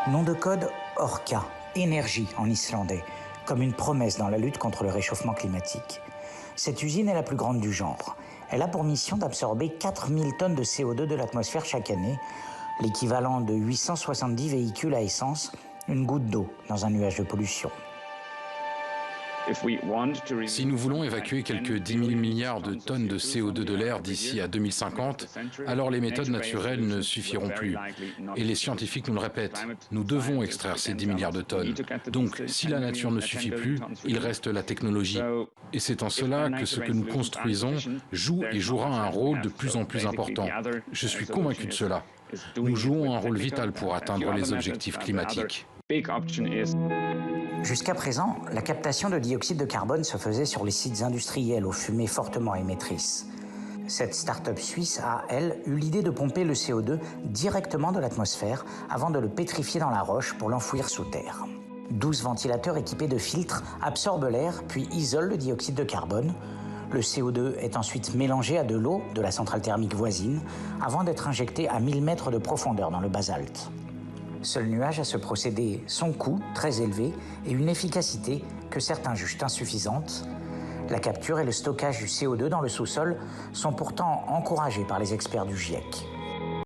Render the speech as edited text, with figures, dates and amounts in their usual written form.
Nom de code Orca, énergie en islandais, comme une promesse dans la lutte contre le réchauffement climatique. Cette usine est la plus grande du genre. Elle a pour mission d'absorber 4000 tonnes de CO2 de l'atmosphère chaque année, l'équivalent de 870 véhicules à essence, une goutte d'eau dans un nuage de pollution. Si nous voulons évacuer quelques 10 000 milliards de tonnes de CO2 de l'air d'ici à 2050, alors les méthodes naturelles ne suffiront plus. Et les scientifiques nous le répètent, nous devons extraire ces 10 milliards de tonnes. Donc, si la nature ne suffit plus, il reste la technologie. Et c'est en cela que ce que nous construisons joue et jouera un rôle de plus en plus important. Je suis convaincu de cela. Nous jouons un rôle vital pour atteindre les objectifs climatiques. Jusqu'à présent, la captation de dioxyde de carbone se faisait sur les sites industriels aux fumées fortement émettrices. Cette start-up suisse a, elle, eu l'idée de pomper le CO2 directement de l'atmosphère avant de le pétrifier dans la roche pour l'enfouir sous terre. 12 ventilateurs équipés de filtres absorbent l'air puis isolent le dioxyde de carbone. Le CO2 est ensuite mélangé à de l'eau de la centrale thermique voisine avant d'être injecté à 1000 mètres de profondeur dans le basalte. Seul nuage à ce procédé, son coût très élevé et une efficacité que certains jugent insuffisante. La capture et le stockage du CO2 dans le sous-sol sont pourtant encouragés par les experts du GIEC.